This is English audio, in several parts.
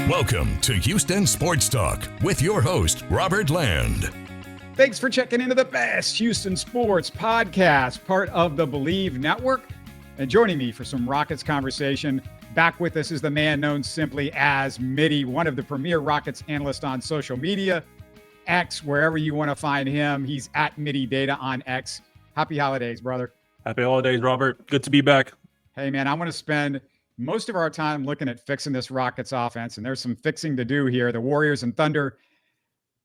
Welcome to Houston Sports Talk with your host, Robert Land. Thanks for checking into the best Houston sports podcast, part of the Believe Network. And joining me for some Rockets conversation, back with us is the man known simply as Mitty, one of the premier Rockets analysts on social media, X, wherever you want to find him. He's at Mitty Data on X. Happy holidays, brother. Happy holidays, Robert. Good to be back. Hey, man, I want to spend most of our time looking at fixing this Rockets offense, and there's some fixing to do here. The Warriors and Thunder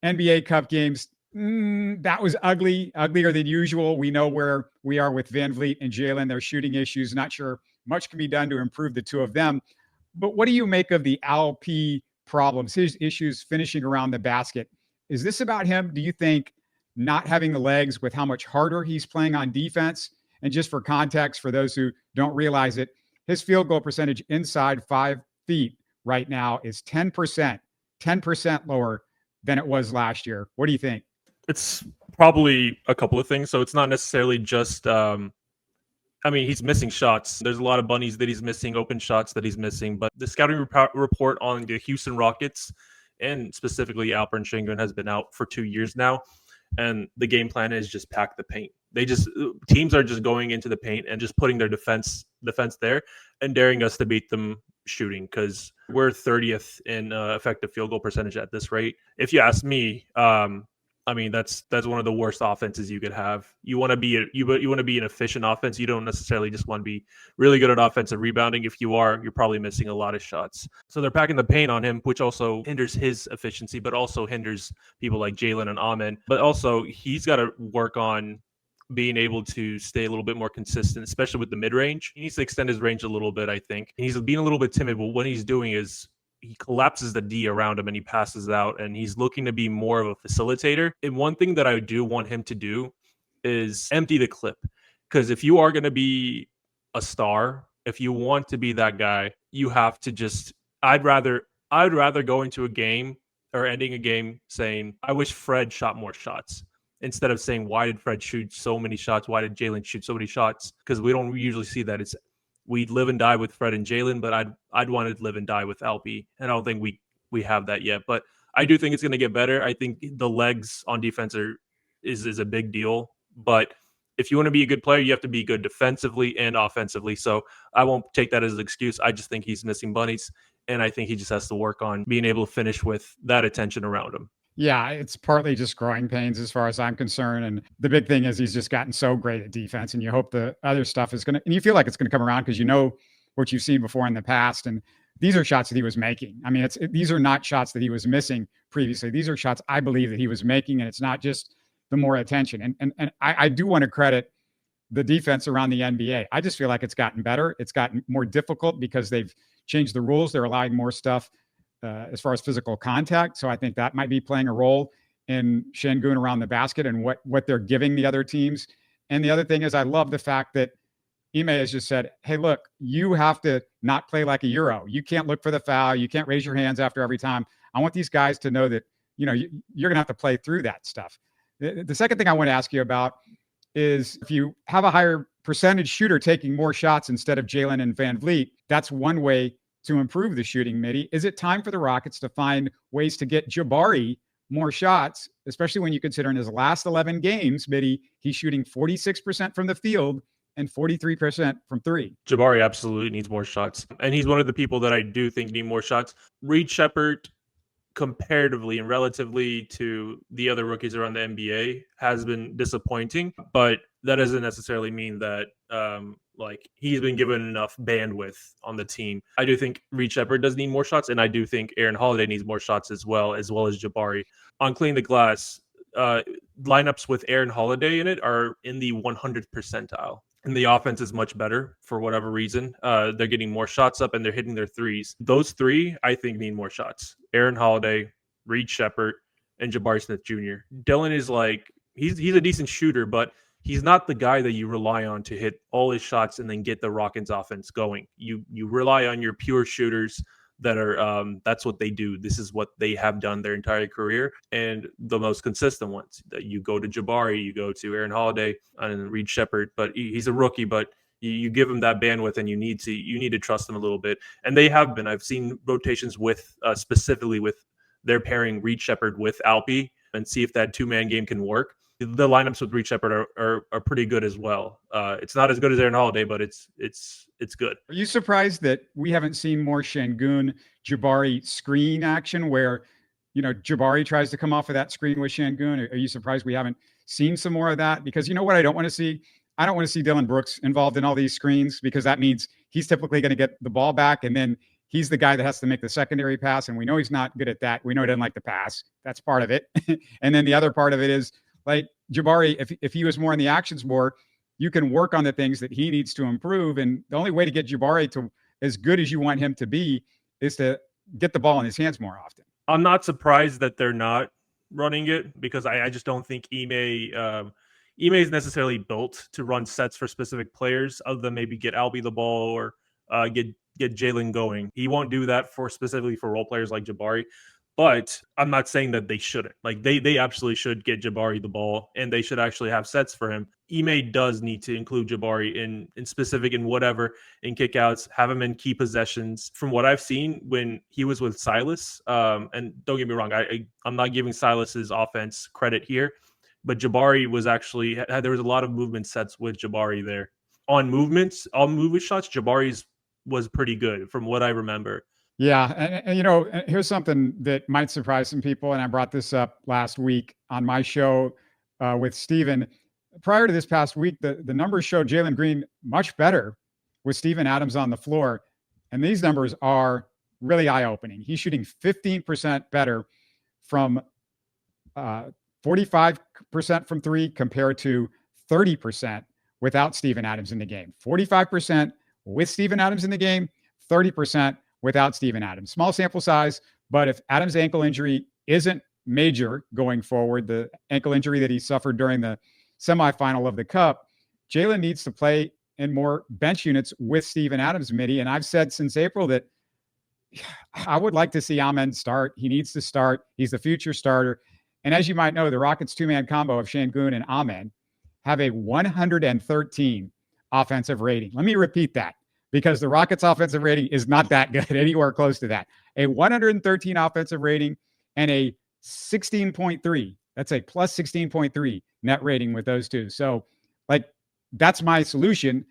NBA Cup games, that was ugly, uglier than usual. We know where we are with VanVleet and Jalen. Their shooting issues. Not sure much can be done to improve the two of them. But what do you make of the LP problems, his issues finishing around the basket? Is this about him, do you think, not having the legs with how much harder he's playing on defense? And just for context, for those who don't realize it, his field goal percentage inside 5 feet right now is 10%, 10% lower than it was last year. What do you think? It's probably a couple of things. So it's not necessarily just, he's missing shots. There's a lot of bunnies that he's missing, open shots that he's missing. But the scouting report on the Houston Rockets, and specifically Alperen Sengun, has been out for 2 years now. And the game plan is just pack the paint. Teams are just going into the paint and just putting their defense there and daring us to beat them shooting, because we're 30th in effective field goal percentage at this rate. If you ask me, that's one of the worst offenses you could have. You want to be an efficient offense. You don't necessarily just want to be really good at offensive rebounding. If you are, you're probably missing a lot of shots. So they're packing the paint on him, which also hinders his efficiency, but also hinders people like Jalen and Ahmed. But also he's got to work on being able to stay a little bit more consistent, especially with the mid-range. He needs to extend his range a little bit, I think. He's being a little bit timid, but what he's doing is he collapses the D around him and he passes out, and he's looking to be more of a facilitator. And one thing that I do want him to do is empty the clip, because if you are going to be a star, if you want to be that guy, you have to just, I'd rather go into a game or ending a game saying, I wish Fred shot more shots, instead of saying, why did Fred shoot so many shots? Why did Jalen shoot so many shots? Because we don't usually see that. We live and die with Fred and Jalen, but I'd want to live and die with Alpi, and I don't think we have that yet. But I do think it's going to get better. I think the legs on defense is a big deal. But if you want to be a good player, you have to be good defensively and offensively. So I won't take that as an excuse. I just think he's missing bunnies, and I think he just has to work on being able to finish with that attention around him. Yeah, it's partly just growing pains as far as I'm concerned. And the big thing is he's just gotten so great at defense, and you hope the other stuff is going to, and you feel like it's going to come around because you know what you've seen before in the past. And these are shots that he was making. I mean, these are not shots that he was missing previously. These are shots I believe that he was making, and it's not just the more attention. And I do want to credit the defense around the NBA. I just feel like it's gotten better. It's gotten more difficult because they've changed the rules. They're allowing more stuff as far as physical contact. So I think that might be playing a role in Sengun around the basket and what they're giving the other teams. And the other thing is I love the fact that Ime has just said, hey, look, you have to not play like a Euro. You can't look for the foul. You can't raise your hands after every time. I want these guys to know that, you're going to have to play through that stuff. The second thing I want to ask you about is if you have a higher percentage shooter taking more shots instead of Jalen and VanVleet, that's one way to improve the shooting, Mitty. Is it time for the Rockets to find ways to get Jabari more shots, especially when you consider in his last 11 games, Mitty, he's shooting 46% from the field and 43% from three? Jabari absolutely needs more shots, and he's one of the people that I do think need more shots. Reed Shepherd, comparatively and relatively to the other rookies around the NBA, has been disappointing, but that doesn't necessarily mean that he's been given enough bandwidth on the team. I do think Reed Shepherd does need more shots, and I do think Aaron Holiday needs more shots as well as Jabari. On clean the glass, lineups with Aaron Holiday in it are in the 100th percentile. And the offense is much better for whatever reason. They're getting more shots up and they're hitting their threes. Those three, I think, need more shots. Aaron Holiday, Reed Shepherd, and Jabari Smith Jr. Dylan is he's a decent shooter, but he's not the guy that you rely on to hit all his shots and then get the Rockets offense going. You rely on your pure shooters that are that's what they do. This is what they have done their entire career, and the most consistent ones. That you go to Jabari, you go to Aaron Holiday, and Reed Shepherd. But he's a rookie, but You give him that bandwidth, and you need to trust him a little bit. And they have been. I've seen rotations with specifically with their pairing Reed Shepherd with Alpi, and see if that 2-man game can work. The lineups with Reed Shepherd are pretty good as well. It's not as good as Aaron Holiday, but it's good. Are you surprised that we haven't seen more Sengun Jabari screen action where, Jabari tries to come off of that screen with Sengun? Are you surprised we haven't seen some more of that? Because you know what I don't want to see? I don't want to see Dylan Brooks involved in all these screens, because that means he's typically going to get the ball back, and then he's the guy that has to make the secondary pass, and we know he's not good at that. We know he doesn't like the pass. That's part of it. And then the other part of it is, like, Jabari, if he was more in the actions more, you can work on the things that he needs to improve. And the only way to get Jabari to as good as you want him to be is to get the ball in his hands more often. I'm not surprised that they're not running it, because I just don't think Ime is necessarily built to run sets for specific players, other than maybe get Albie the ball or get Jalen going. He won't do that specifically for role players like Jabari. But I'm not saying that they shouldn't. Like, they absolutely should get Jabari the ball, and they should actually have sets for him. Ime does need to include Jabari in specific, in whatever, in kickouts, have him in key possessions. From what I've seen when he was with Silas, and don't get me wrong, I'm not giving Silas's offense credit here, but Jabari was actually, there was a lot of movement sets with Jabari there. On movement shots, Jabari's was pretty good from what I remember. Yeah. And here's something that might surprise some people. And I brought this up last week on my show with Steven. Prior to this past week, the numbers showed Jalen Green much better with Steven Adams on the floor. And these numbers are really eye-opening. He's shooting 15% better from 45% from three compared to 30% without Steven Adams in the game. 45% with Steven Adams in the game, 30% without Steven Adams. Small sample size, but if Adams' ankle injury isn't major going forward, the ankle injury that he suffered during the semifinal of the Cup, Jalen needs to play in more bench units with Steven Adams, Mitty. And I've said since April that I would like to see Amen start. He needs to start. He's the future starter. And as you might know, the Rockets' two-man combo of Sengun and Amen have a 113 offensive rating. Let me repeat that, because the Rockets' offensive rating is not that good, anywhere close to that. A 113 offensive rating and a 16.3. That's a plus 16.3 net rating with those two. So, that's my solution.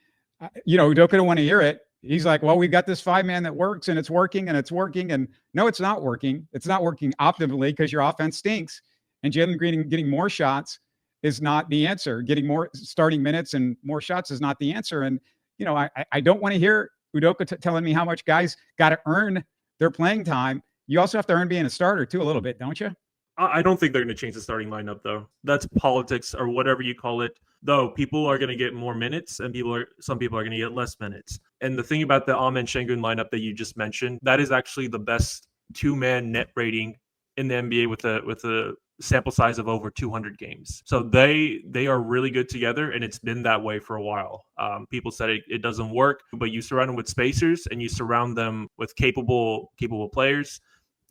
Udoka don't want to hear it. He's like, well, we've got this 5-man that works, and it's working, and it's working. And no, it's not working. It's not working optimally because your offense stinks. And Jalen Green getting more shots is not the answer. Getting more starting minutes and more shots is not the answer. And I don't want to hear Udoka telling me how much guys got to earn their playing time. You also have to earn being a starter too, a little bit, don't you? I don't think they're going to change the starting lineup, though. That's politics or whatever you call it. Though people are going to get more minutes, and some people are going to get less minutes. And the thing about the Amen Sengun lineup that you just mentioned, that is actually the best 2-man net rating in the NBA with a sample size of over 200 games. So they are really good together, and it's been that way for a while. People said it doesn't work, but you surround them with spacers and you surround them with capable players,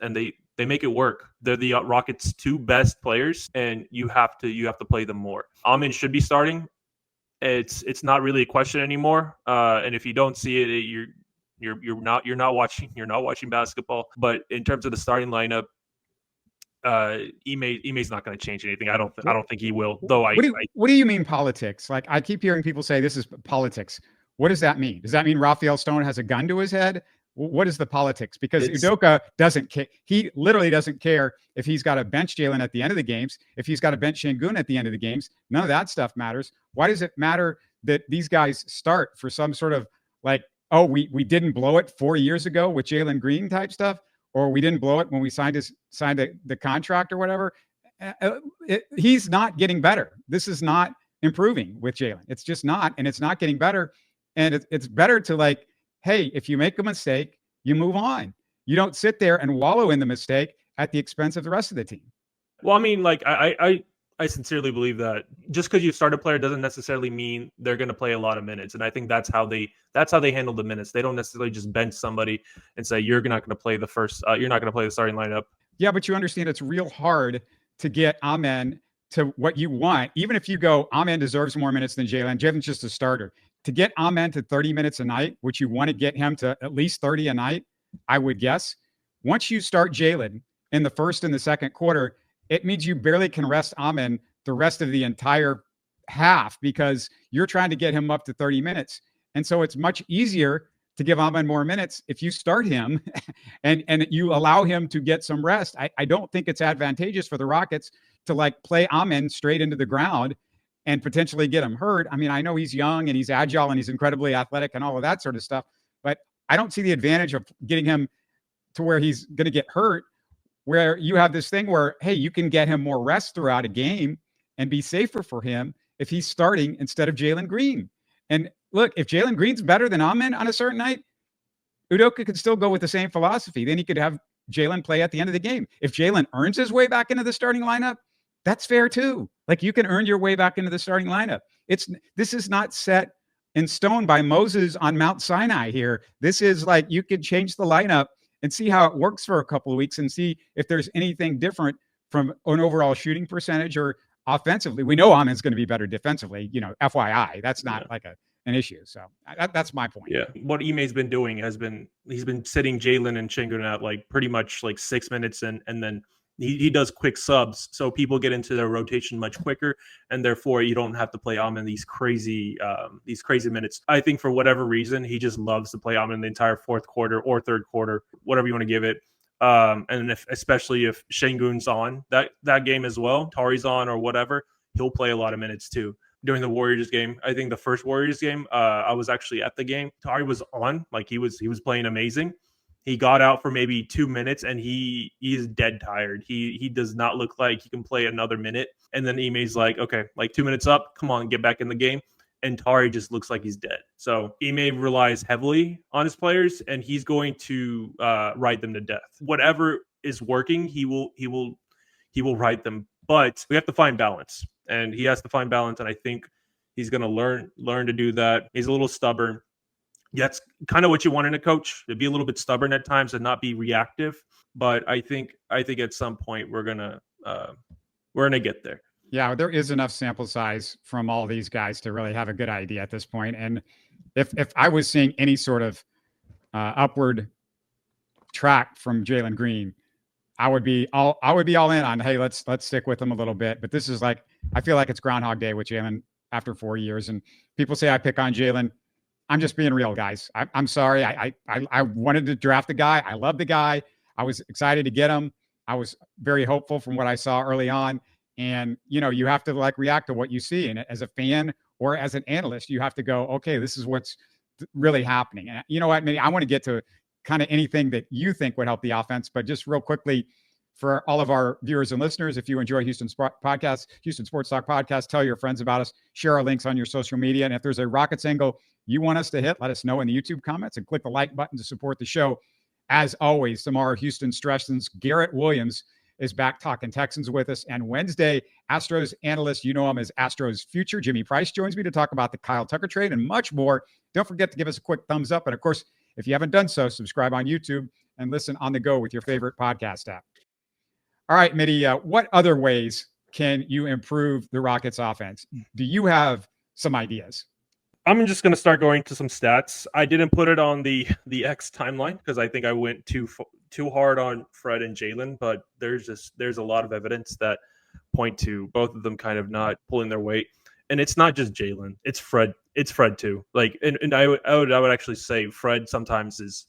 and they make it work. They're the Rockets' 2 best players, and you have to play them more. Amen should be starting. It's not really a question anymore. And if you don't see it, you're not watching basketball. But in terms of the starting lineup, Ime's not going to change anything. I don't think he will. Though what do you mean politics? Like, I keep hearing people say this is politics. What does that mean? Does that mean Raphael Stone has a gun to his head? What is the politics? Because Udoka doesn't care. He literally doesn't care if he's got to bench Jalen at the end of the games, if he's got to bench Sengun at the end of the games. None of that stuff matters. Why does it matter that these guys start for some sort of we didn't blow it 4 years ago with Jalen Green type stuff, or we didn't blow it when we signed the contract or whatever? He's not getting better. This is not improving with Jalen. It's just not, and it's not getting better. And it's better to hey, if you make a mistake, you move on. You don't sit there and wallow in the mistake at the expense of the rest of the team. Well, I mean, I sincerely believe that just because you start a player doesn't necessarily mean they're going to play a lot of minutes. And I think that's how they handle the minutes. They don't necessarily just bench somebody and say, you're not going to play you're not going to play the starting lineup. Yeah, but you understand it's real hard to get Amen to what you want. Even if you go, Amen deserves more minutes than Jalen. Jalen's just a starter. to get Amen to 30 minutes a night, which you want to get him to at least 30 a night, I would guess. Once you start Jalen in the first and the second quarter, it means you barely can rest Amen the rest of the entire half because you're trying to get him up to 30 minutes. And so it's much easier to give Amen more minutes if you start him and you allow him to get some rest. I don't think it's advantageous for the Rockets to like play Amen straight into the ground and potentially get him hurt. I mean, I know he's young and he's agile and he's incredibly athletic and all of that sort of stuff, but I don't see the advantage of getting him to where he's going to get hurt, where you have this thing where, hey, you can get him more rest throughout a game and be safer for him if he's starting instead of Jalen Green. And look, if Jalen Green's better than Amen on a certain night, Udoka could still go with the same philosophy. Then he could have Jalen play at the end of the game. If Jalen earns his way back into the starting lineup, that's fair too. Like you can earn your way back into the starting lineup. This is not set in stone by Moses on Mount Sinai here. This is like you could change the lineup and see how it works for a couple of weeks and see if there's anything different from an overall shooting percentage or offensively. We know Amen's going to be better defensively, FYI. That's not like an issue. So that's my point. Yeah. What Ime's been doing he's been sitting Jalen and Sengun at like pretty much like 6 minutes and then he does quick subs, so people get into their rotation much quicker, and therefore you don't have to play Amen these crazy minutes. I think for whatever reason, he just loves to play Amen the entire fourth quarter or third quarter, whatever you want to give it. And especially if Sengun's on that game as well, Tari's on or whatever, he'll play a lot of minutes too. During the Warriors game, I think the first Warriors game, I was actually at the game. Tari was on, like he was playing amazing. He got out for maybe 2 minutes and he is dead tired. He does not look like he can play another minute. And then Ime's like, okay, like 2 minutes up, come on, get back in the game. And Tari just looks like he's dead. So Ime relies heavily on his players, and he's going to ride them to death. Whatever is working, he will ride them. But we have to find balance, and he has to find balance. And I think he's going to learn to do that. He's a little stubborn. That's kind of what you want in a coach, to be a little bit stubborn at times and not be reactive. But I think at some point we're gonna get there. Yeah, there is enough sample size from all these guys to really have a good idea at this point. And if I was seeing any sort of upward track from Jalen Green, I would be all in on, hey, let's stick with him a little bit. But this is like, I feel like it's Groundhog Day with Jalen after 4 years. And people say I pick on Jalen. I'm just being real, guys. I'm sorry. I wanted to draft the guy. I love the guy. I was excited to get him. I was very hopeful from what I saw early on. And, you have to like react to what you see. And as a fan or as an analyst, you have to go, okay, this is what's really happening. And you know what, Mitty, I want to get to kind of anything that you think would help the offense. But just real quickly, for all of our viewers and listeners, if you enjoy Houston Sports Talk podcast, tell your friends about us, share our links on your social media. And if there's a Rockets angle you want us to hit, let us know in the YouTube comments and click the like button to support the show. As always, tomorrow, Houston Stresson's Garrett Williams is back talking Texans with us. And Wednesday, Astros analyst, you know him as Astros Future, Jimmy Price, joins me to talk about the Kyle Tucker trade and much more. Don't forget to give us a quick thumbs up. And of course, if you haven't done so, subscribe on YouTube and listen on the go with your favorite podcast app. All right, Mitty, what other ways can you improve the Rockets offense? Do you have some ideas? I'm just going to start going to some stats. I didn't put it on the X timeline because I think I went too hard on Fred and Jalen, but there's a lot of evidence that point to both of them kind of not pulling their weight. And it's not just Jalen, it's Fred. It's Fred too. Like, and I would actually say Fred sometimes is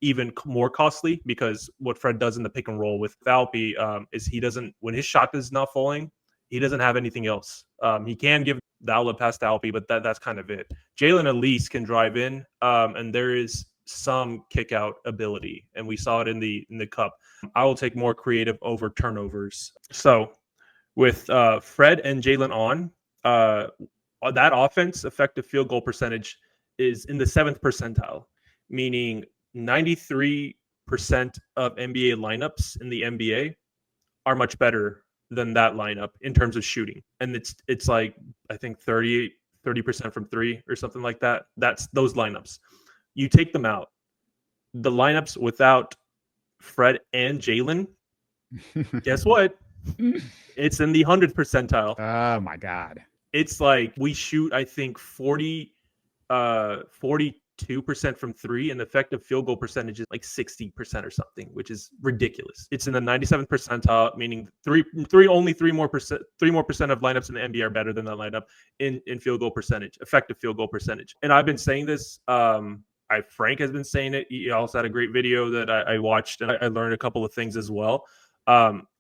even more costly because what Fred does in the pick and roll with Valpy is he doesn't, when his shot is not falling, he doesn't have anything else. He can give the outlet pass to Alpy, but that's kind of it. Jalen at least can drive in, and there is some kick out ability, and we saw it in the cup. I will take more creative over turnovers. So with Fred and Jalen on, that offense effective field goal percentage is in the 7th percentile, meaning 93% of NBA lineups in the NBA are much better than that lineup in terms of shooting. And it's like, I think 30% from three or something like that. That's those lineups. You take them out. The lineups without Fred and Jalen, guess what? It's in the 100th percentile. Oh my God. It's like we shoot, I think 40 42% from three, and the effective field goal percentage is like 60% or something, which is ridiculous. It's in the 97th percentile, meaning only 3% of lineups in the NBA are better than that lineup in field goal percentage, effective field goal percentage. And I've been saying this. Frank has been saying it. He also had a great video that I watched, and I learned a couple of things as well.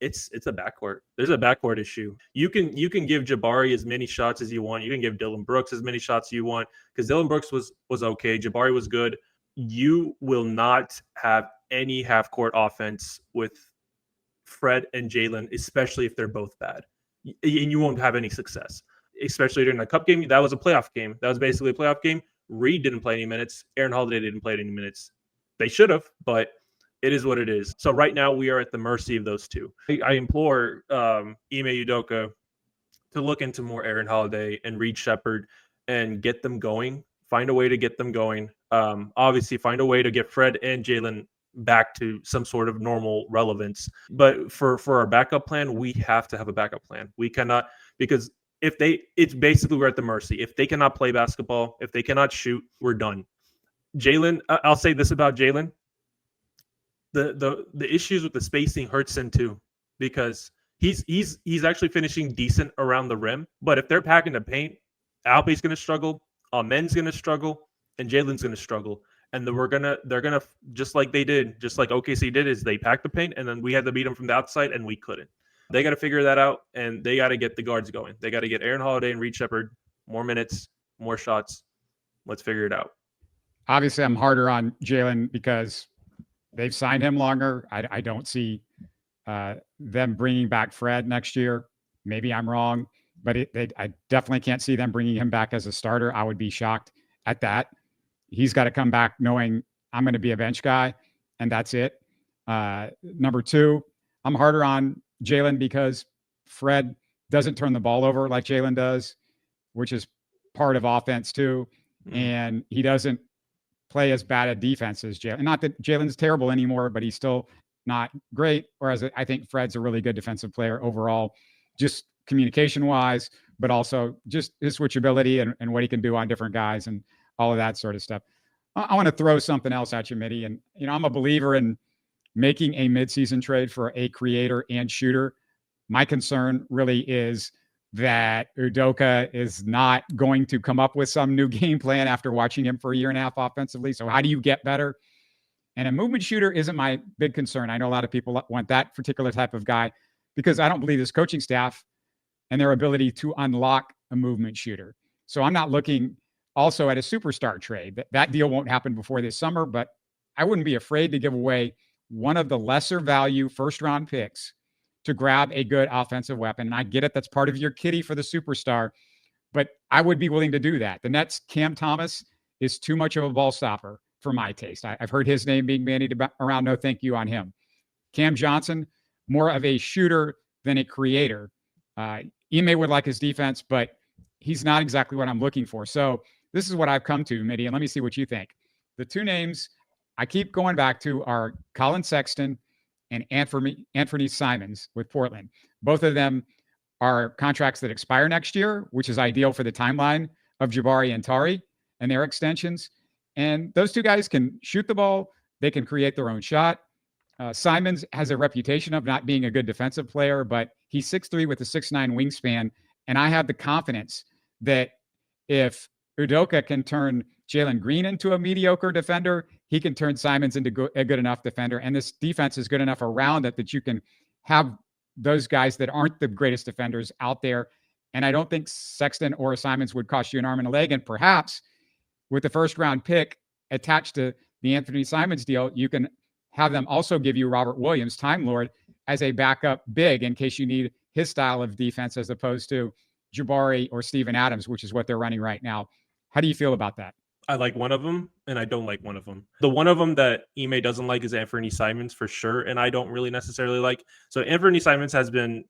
It's a backcourt. There's a backcourt issue. You can give Jabari as many shots as you want. You can give Dylan Brooks as many shots as you want, because Dylan Brooks was okay. Jabari was good. You will not have any half court offense with Fred and Jalen, especially if they're both bad, and you won't have any success. Especially during the cup game. That was a playoff game. That was basically a playoff game. Reed didn't play any minutes. Aaron Holiday didn't play any minutes. They should have, but it is what it is. So right now we are at the mercy of those two. I implore Ime Udoka to look into more Aaron Holiday and Reed Shepherd and get them going. Find a way to get them going. Obviously, find a way to get Fred and Jalen back to some sort of normal relevance. But for our backup plan, we have to have a backup plan. We cannot, because it's basically we're at the mercy. If they cannot play basketball, if they cannot shoot, we're done. Jalen, I'll say this about Jalen. The issues with the spacing hurts him too, because he's actually finishing decent around the rim. But if they're packing the paint, Alpe's going to struggle, Amen's going to struggle, and Jalen's going to struggle. And then they're gonna just like OKC did, is they packed the paint, and then we had to beat them from the outside, and we couldn't. They got to figure that out, and they got to get the guards going. They got to get Aaron Holiday and Reed Shepherd more minutes, more shots. Let's figure it out. Obviously, I'm harder on Jalen because they've signed him longer. I don't see them bringing back Fred next year. Maybe I'm wrong, but I definitely can't see them bringing him back as a starter. I would be shocked at that. He's got to come back knowing I'm going to be a bench guy, and that's it. Number two, I'm harder on Jalen because Fred doesn't turn the ball over like Jalen does, which is part of offense too. And he doesn't play as bad at defense as Jalen. Not that Jalen's terrible anymore, but he's still not great. Whereas I think Fred's a really good defensive player overall, just communication wise, but also just his switchability and what he can do on different guys and all of that sort of stuff. I want to throw something else at you, Mitty. And, I'm a believer in making a midseason trade for a creator and shooter. My concern really is that Udoka is not going to come up with some new game plan after watching him for a year and a half offensively. So how do you get better? And a movement shooter isn't my big concern. I know a lot of people want that particular type of guy because I don't believe this coaching staff and their ability to unlock a movement shooter. So I'm not looking also at a superstar trade. That deal won't happen before this summer, but I wouldn't be afraid to give away one of the lesser value first round picks to grab a good offensive weapon. And I get it. That's part of your kitty for the superstar, but I would be willing to do that. The Nets, Cam Thomas is too much of a ball stopper for my taste. I've heard his name being bandied around. No, thank you on him. Cam Johnson, more of a shooter than a creator. Ime would like his defense, but he's not exactly what I'm looking for. So this is what I've come to, Mitty, and let me see what you think. The two names I keep going back to are Colin Sexton and Anthony Simons with Portland. Both of them are contracts that expire next year, which is ideal for the timeline of Jabari and Tari and their extensions. And those two guys can shoot the ball. They can create their own shot. Simons has a reputation of not being a good defensive player, but he's 6'3" with a 6'9" wingspan. And I have the confidence that if Udoka can turn Jalen Green into a mediocre defender, he can turn Simons into a good enough defender. And this defense is good enough around it that you can have those guys that aren't the greatest defenders out there. And I don't think Sexton or Simons would cost you an arm and a leg. And perhaps with the first round pick attached to the Anthony Simons deal, you can have them also give you Robert Williams, Time Lord, as a backup big in case you need his style of defense as opposed to Jabari or Steven Adams, which is what they're running right now. How do you feel about that? I like one of them, and I don't like one of them. The one of them that Ime doesn't like is Anthony Simons for sure, and I don't really necessarily like. So Anthony Simons has been,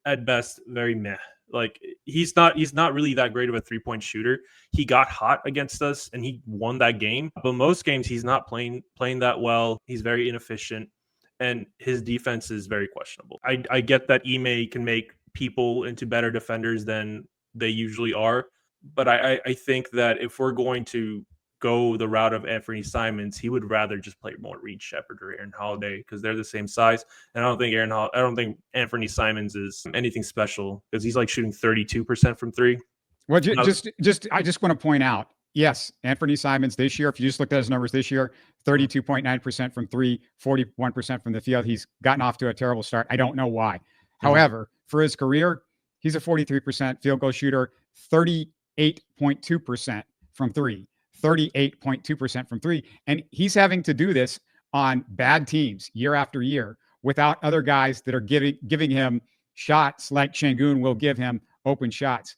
at best, very meh. Like he's not really that great of a 3-point shooter. He got hot against us, and he won that game. But most games, he's not playing that well. He's very inefficient, and his defense is very questionable. I get that Ime can make people into better defenders than they usually are. But I think that if we're going to go the route of Anthony Simons, he would rather just play more Reed Shepherd or Aaron Holiday because they're the same size. And I don't think Anthony Simons is anything special because he's like shooting 32% from three. Well, I just want to point out, yes, Anthony Simons this year, if you just looked at his numbers this year, 32.9% from three, 41% from the field. He's gotten off to a terrible start. I don't know why. However, for his career, he's a 43% field goal shooter, 38.2% from three, 38.2% from three. And he's having to do this on bad teams year after year without other guys that are giving him shots like Sengun will give him open shots.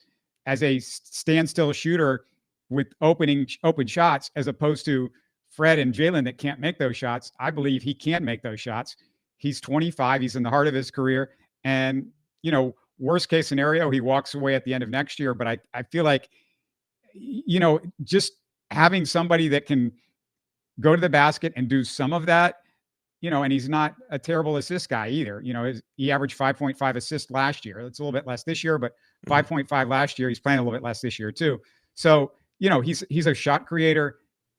As a standstill shooter with open shots, as opposed to Fred and Jalen that can't make those shots, I believe he can make those shots. He's 25. He's in the heart of his career. And, worst case scenario, he walks away at the end of next year. But I feel like, just having somebody that can go to the basket and do some of that, and he's not a terrible assist guy either. He averaged 5.5 assists last year. It's a little bit less this year, but 5.5 last year. He's playing a little bit less this year too. So, he's a shot creator,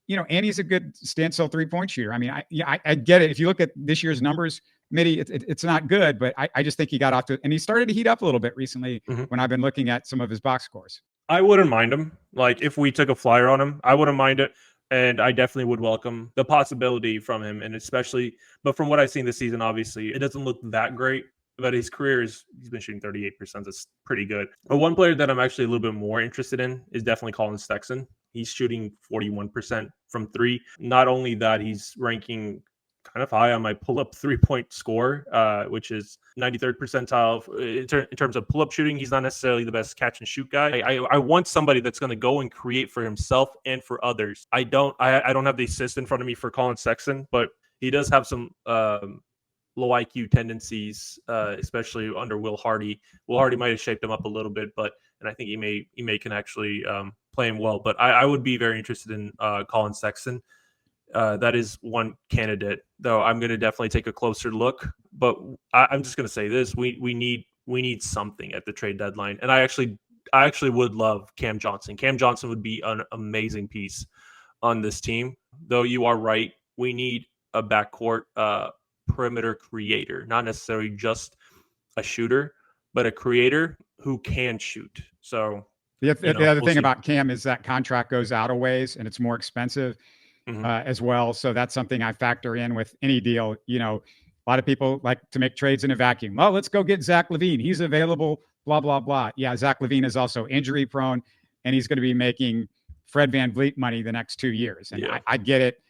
and he's a good standstill 3-point shooter. I mean, I get it. If you look at this year's numbers, Mitty, it's not good, but I just think he got off to, and he started to heat up a little bit recently when I've been looking at some of his box scores. I wouldn't mind him. Like if we took a flyer on him, I wouldn't mind it. And I definitely would welcome the possibility from him. And but from what I've seen this season, obviously it doesn't look that great, but his career he's been shooting 38%. That's pretty good. But one player that I'm actually a little bit more interested in is definitely Colin Sexton. He's shooting 41% from three. Not only that, he's ranking kind of high on my pull-up 3-point score, which is 93rd percentile in terms of pull-up shooting. He's not necessarily the best catch-and-shoot guy. I want somebody that's going to go and create for himself and for others. I don't have the assist in front of me for Colin Sexton, but he does have some low IQ tendencies, especially under Will Hardy. Will Hardy might have shaped him up a little bit, and I think he may can actually play him well. But I would be very interested in Colin Sexton. That is one candidate, though. I'm going to definitely take a closer look. But I'm just going to say this: we need something at the trade deadline, and I actually would love Cam Johnson. Cam Johnson would be an amazing piece on this team. Though you are right, we need a backcourt perimeter creator, not necessarily just a shooter, but a creator who can shoot. So the other thing about Cam is that contract goes out a ways and it's more expensive. As well. So that's something I factor in with any deal. A lot of people like to make trades in a vacuum. Well, let's go get Zach LaVine. He's available, blah, blah, blah. Yeah, Zach LaVine is also injury prone, and he's going to be making Fred VanVleet money the next 2 years. And I get it.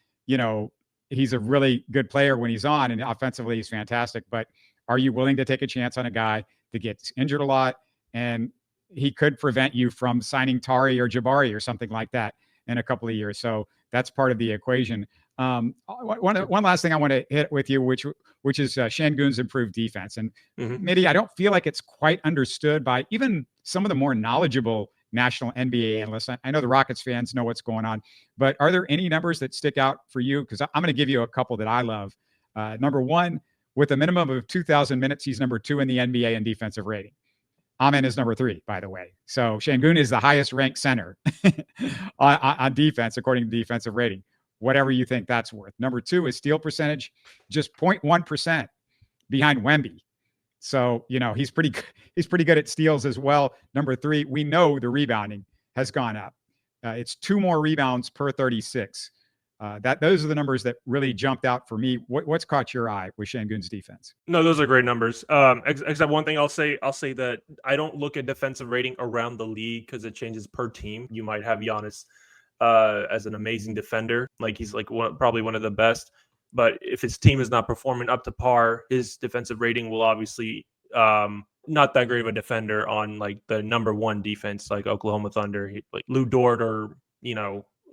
He's a really good player when he's on, and offensively he's fantastic. But are you willing to take a chance on a guy that gets injured a lot, and he could prevent you from signing Tari or Jabari or something like that in a couple of years? So that's part of the equation. One last thing I want to hit with you, which is Sengun's improved defense. And Mitty, I don't feel like it's quite understood by even some of the more knowledgeable national NBA analysts. I know the Rockets fans know what's going on, but are there any numbers that stick out for you? Because I'm going to give you a couple that I love. Number one, with a minimum of 2,000 minutes, he's number 2 in the NBA in defensive rating. Amen is number 3, by the way. So Sengun is the highest ranked center on defense, according to defensive rating, whatever you think that's worth. Number 2 is steal percentage, just 0.1% behind Wemby. So, he's pretty good at steals as well. Number 3, we know the rebounding has gone up. It's 2 more rebounds per 36. Those are the numbers that really jumped out for me. What's caught your eye with Sengun's defense? No, those are great numbers. Except one thing I'll say that I don't look at defensive rating around the league because it changes per team. You might have Giannis as an amazing defender, like he's probably one of the best. But if his team is not performing up to par, his defensive rating will obviously not that great of a defender on like the number 1 defense, like Oklahoma Thunder, like Lou Dort or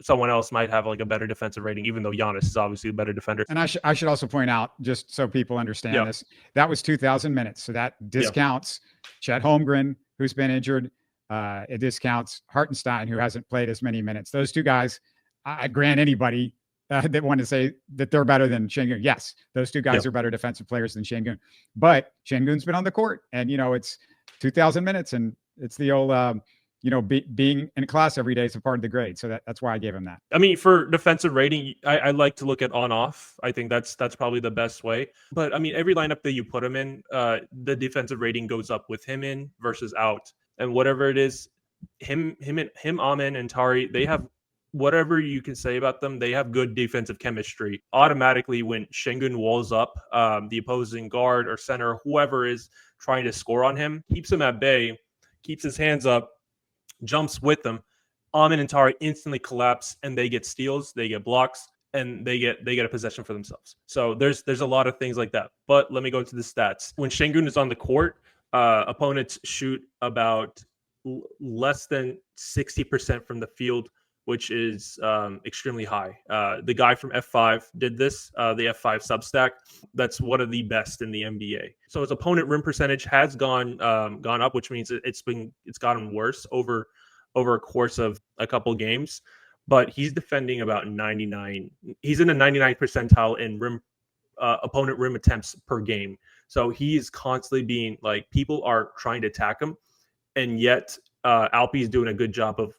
someone else might have like a better defensive rating, even though Giannis is obviously a better defender. And I should also point out, just so people understand this, that was 2,000 minutes. So that discounts Chet Holmgren, who's been injured. It discounts Hartenstein, who hasn't played as many minutes. Those 2 guys, I grant anybody that want to say that they're better than Sengun. Yes, those 2 guys are better defensive players than Sengun. But Sengun's been on the court, and it's 2,000 minutes, and it's the old being in class every day is a part of the grade. So that's why I gave him that. I mean, for defensive rating, I like to look at on-off. I think that's probably the best way. But I mean, every lineup that you put him in, the defensive rating goes up with him in versus out. And whatever it is, him, Amen, and Tari, they have whatever you can say about them. They have good defensive chemistry. Automatically, when Sengun walls up, the opposing guard or center, whoever is trying to score on him, keeps him at bay, keeps his hands up, jumps with them. Amen and Tari instantly collapse, and they get steals, they get blocks, and they get a possession for themselves. So there's a lot of things like that. But let me go to the stats. When Sengun is on the court, opponents shoot about less than 60% from the field, which is extremely high. The guy from F5 did this, the F5 Substack. That's one of the best in the NBA. So his opponent rim percentage has gone up, which means it's gotten worse over a course of a couple games. But he's defending about 99. He's in the 99th percentile in opponent rim attempts per game. So he's constantly being people are trying to attack him, and yet Alpie's doing a good job of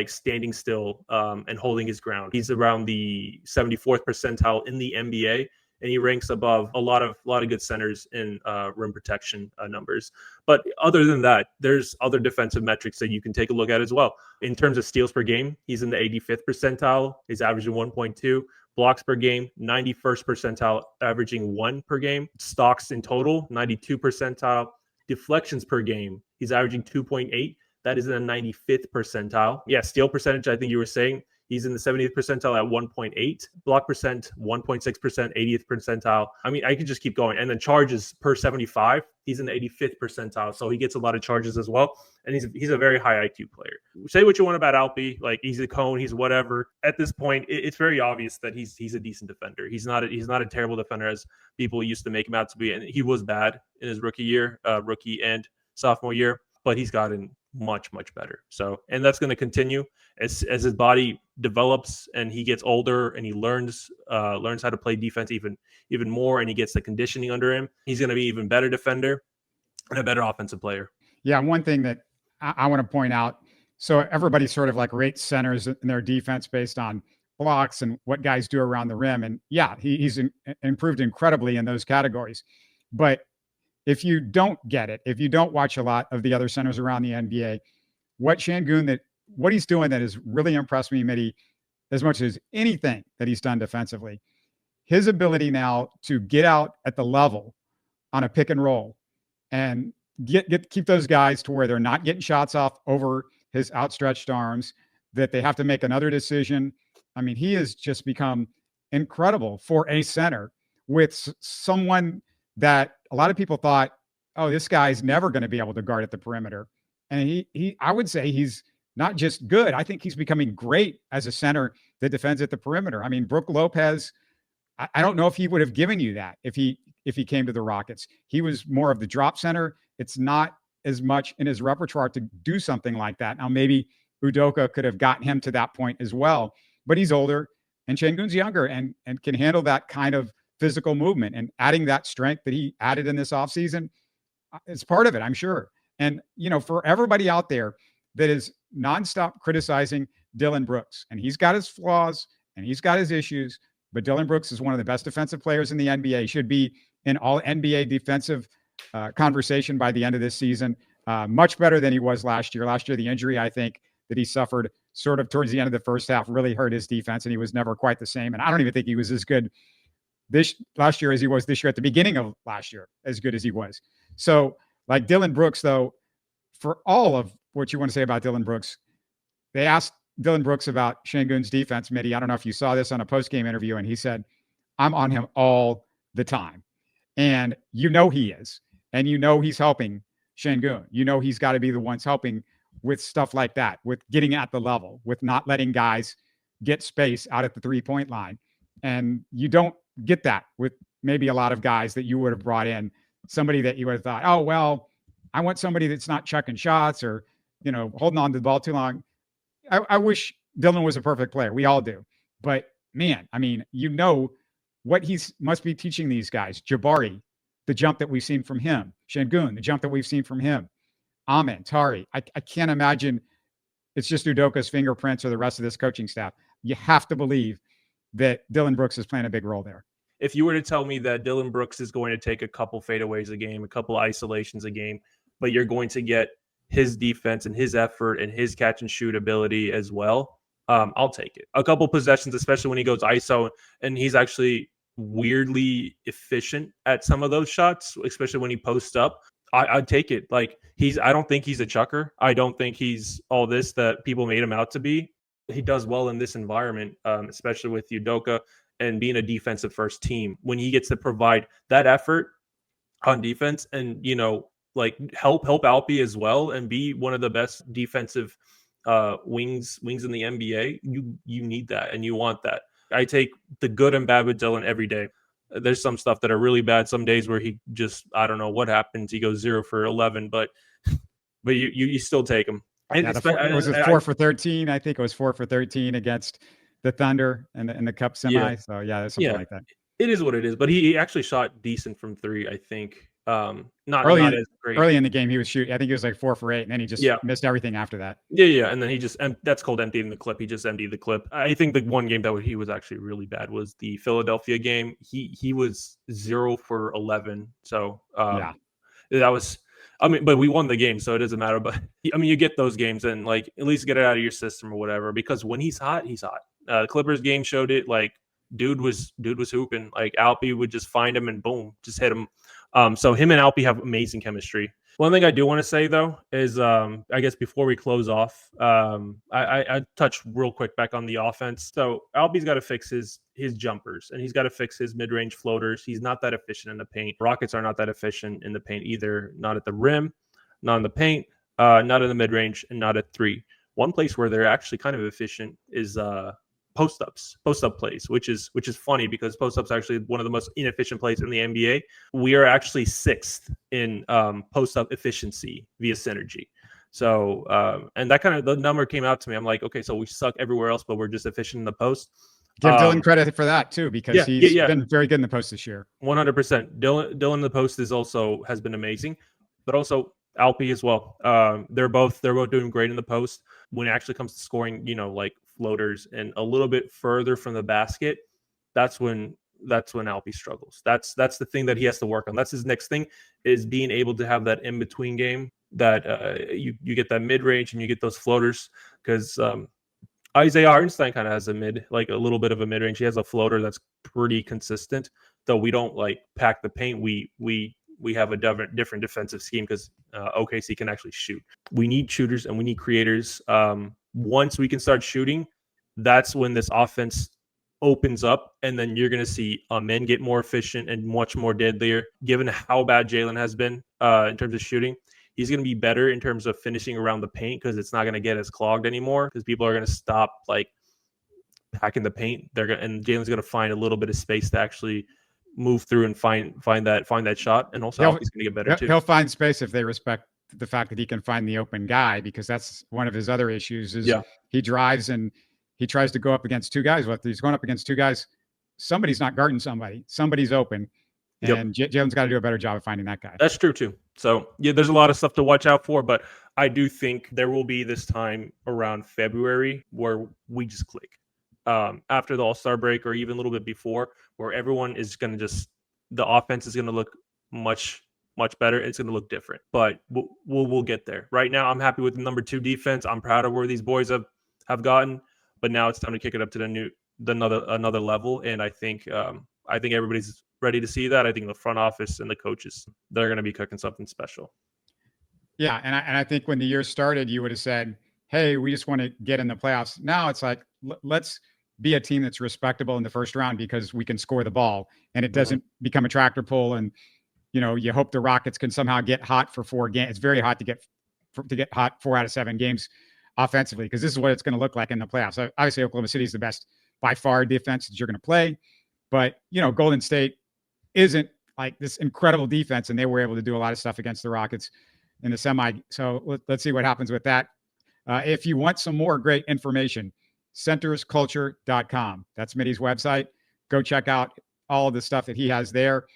standing still and holding his ground. He's around the 74th percentile in the NBA, and he ranks above a lot of good centers in rim protection numbers. But other than that, there's other defensive metrics that you can take a look at as well. In terms of steals per game, he's in the 85th percentile. He's averaging 1.2. Blocks per game, 91st percentile, averaging 1 per game. Stocks in total, 92 percentile. Deflections per game, he's averaging 2.8. That is in the 95th percentile. Yeah, steal percentage, I think you were saying, he's in the 70th percentile at 1.8. Block percent, 1.6%, 80th percentile. I mean, I could just keep going. And then charges per 75, he's in the 85th percentile. So he gets a lot of charges as well. And he's a very high IQ player. Say what you want about Alpi, he's a cone, he's whatever. At this point, it's very obvious that he's a decent defender. He's not a terrible defender as people used to make him out to be. And he was bad in his rookie and sophomore year, but he's gotten much better. So, and that's going to continue as his body develops and he gets older and he learns how to play defense even more, and he gets the conditioning under him. He's going to be even better defender and a better offensive player. Yeah, one thing that I want to point out, so everybody sort of rates centers in their defense based on blocks and what guys do around the rim, and yeah, he's improved incredibly in those categories. But if you don't get it, if you don't watch a lot of the other centers around the NBA, what he's doing that has really impressed me, Mitty, as much as anything that he's done defensively, his ability now to get out at the level on a pick and roll and keep those guys to where they're not getting shots off over his outstretched arms, that they have to make another decision. I mean, he has just become incredible for a center with someone that a lot of people thought, oh, this guy's never going to be able to guard at the perimeter. And I would say he's not just good. I think he's becoming great as a center that defends at the perimeter. I mean, Brook Lopez, I don't know if he would have given you that if he came to the Rockets. He was more of the drop center. It's not as much in his repertoire to do something like that. Now, maybe Udoka could have gotten him to that point as well, but he's older and Sengun's younger and can handle that kind of physical movement, and adding that strength that he added in this offseason is part of it, I'm sure. And, for everybody out there that is nonstop criticizing Dillon Brooks, and he's got his flaws and he's got his issues, but Dillon Brooks is one of the best defensive players in the NBA, should be in all NBA defensive conversation by the end of this season. Much better than he was last year. Last year, the injury, I think, that he suffered sort of towards the end of the first half really hurt his defense, and he was never quite the same. And I don't even think he was as good last year as he was this year at the beginning of last year, as good as he was. So Dillon Brooks, though, for all of what you want to say about Dillon Brooks, they asked Dillon Brooks about Sengun's defense, Mitty. I don't know if you saw this on a post-game interview, and he said, I'm on him all the time. And he is. And he's helping Sengun. He's got to be the ones helping with stuff like that, with getting at the level, with not letting guys get space out at the three-point line. And you don't get that with maybe a lot of guys that you would have brought in, somebody that you would have thought, oh, well, I want somebody that's not chucking shots or, holding on to the ball too long. I wish Dillon was a perfect player. We all do. But man, I mean, what he must be teaching these guys. Jabari, the jump that we've seen from him. Sengun, the jump that we've seen from him. Amen, Tari. I can't imagine it's just Udoka's fingerprints or the rest of this coaching staff. You have to believe that Dillon Brooks is playing a big role there. If you were to tell me that Dillon Brooks is going to take a couple fadeaways a game, a couple isolations a game, but you're going to get his defense and his effort and his catch and shoot ability as well, I'll take it. A couple possessions, especially when he goes ISO, and he's actually weirdly efficient at some of those shots, especially when he posts up. I'd take it. Like, I don't think he's a chucker. I don't think he's all this that people made him out to be. He does well in this environment, especially with Udoka and being a defensive first team. When he gets to provide that effort on defense and, like help Alpi as well and be one of the best defensive wings in the NBA, you need that and you want that. I take the good and bad with Dillon every day. There's some stuff that are really bad. Some days where he just, I don't know what happens. He goes 0 for 11, but you still take him. Yeah, it was 4 for 13. I think it was 4 for 13 against the Thunder and the Cup semi. Yeah. So yeah, there's something like that. It is what it is. But he actually shot decent from 3, I think. Not as great. Early in the game, he was shooting. I think he was like 4 for 8, and then he just missed everything after that. Yeah. And then he just, and that's called emptying the clip. He just emptied the clip. I think the one game that he was actually really bad was the Philadelphia game. He was 0 for 11. So that was, but we won the game, so it doesn't matter. But you get those games and like at least get it out of your system or whatever. Because when he's hot, he's hot. The Clippers game showed it. Like dude was hooping. Like Alpi would just find him and boom, just hit him. So him and Alpi have amazing chemistry. One thing I do want to say though is I guess before we close off, I touch real quick back on the offense. So Alpi's got to fix his jumpers and he's got to fix his mid-range floaters. He's not that efficient in the paint. Rockets are not that efficient in the paint either. Not at the rim, not in the paint, not in the mid-range, and not at 3. One place where they're actually kind of efficient is post-up plays, which is funny because post-up's actually one of the most inefficient plays in the NBA. We are actually 6th in post-up efficiency via synergy. So, and that kind of the number came out to me. I'm like, okay, so we suck everywhere else, but we're just efficient in the post. Give Dillon credit for that too, because he's been very good in the post this year. 100%. Dillon in the post has been amazing, but also Alpi as well. They're both doing great in the post. When it actually comes to scoring, like floaters and a little bit further from the basket, that's when Alpi struggles. That's the thing that he has to work on. That's his next thing, is being able to have that in between game that you get that mid range and you get those floaters, because Isaiah Hartenstein kind of has a little bit of a mid range. He has a floater that's pretty consistent, though we don't like pack the paint. We have a different defensive scheme because OKC can actually shoot. We need shooters and we need creators. Once we can start shooting, that's when this offense opens up, and then you're going to see men get more efficient and much more deadlier. Given how bad Jalen has been in terms of shooting, he's going to be better in terms of finishing around the paint because it's not going to get as clogged anymore because people are going to stop like packing the paint. And Jalen's going to find a little bit of space to actually move through and find that shot, and also he's going to get better too. He'll find space if they respect the fact that he can find the open guy, because that's one of his other issues is he drives and he tries to go up against 2 guys. Well, if he's going up against 2 guys, somebody's not guarding somebody's open, and Jalen's got to do a better job of finding that guy. That's true too. So there's a lot of stuff to watch out for, but I do think there will be this time around February where we just click. After the All-Star break or even a little bit before, where everyone is going to the offense is going to look much better. It's going to look different, but we'll get there. Right now, I'm happy with the number 2 defense. I'm proud of where these boys have gotten, but now it's time to kick it up to another level. And I think everybody's ready to see that. I think the front office and the coaches, they're going to be cooking something special. Yeah, and I think when the year started, you would have said, "Hey, we just want to get in the playoffs." Now it's like, let's be a team that's respectable in the first round because we can score the ball and it doesn't become a tractor pull. And, you hope the Rockets can somehow get hot for 4 games. It's very hot to get hot 4 out of 7 games offensively, because this is what it's going to look like in the playoffs. Obviously, Oklahoma City is the best by far defense that you're going to play. But, Golden State isn't like this incredible defense, and they were able to do a lot of stuff against the Rockets in the semi. So let's see what happens with that. If you want some more great information, centersculture.com. That's Mitty's website. Go check out all of the stuff that he has there.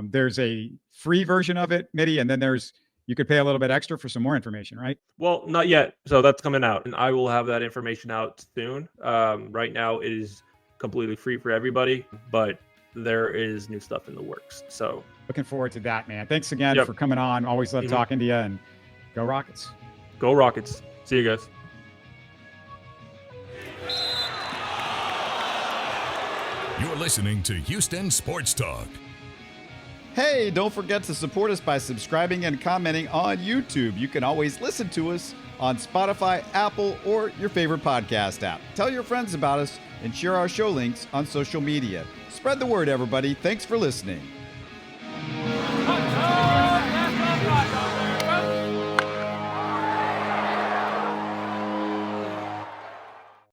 There's a free version of it, Mitty, and then there's, you could pay a little bit extra for some more information, right? Well, not yet. So that's coming out, and I will have that information out soon. Right now, it is completely free for everybody, but there is new stuff in the works. So looking forward to that, man. Thanks again for coming on. Always love talking to you, and go Rockets. Go Rockets. See you guys. You're listening to Houston Sports Talk. Hey, don't forget to support us by subscribing and commenting on YouTube. You can always listen to us on Spotify, Apple, or your favorite podcast app. Tell your friends about us and share our show links on social media. Spread the word, everybody. Thanks for listening.